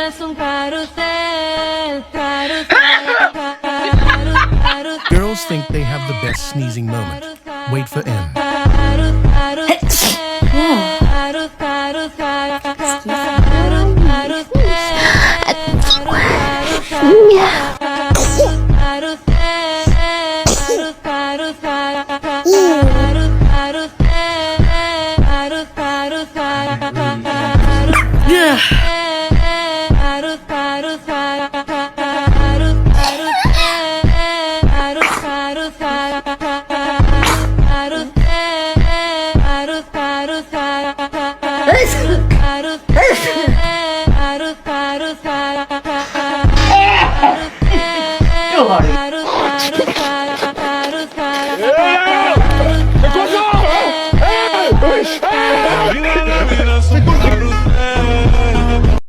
es un carrusel, carrusel, carrusel. Girls think they have the best sneezing moment. Wait for M. Too hard.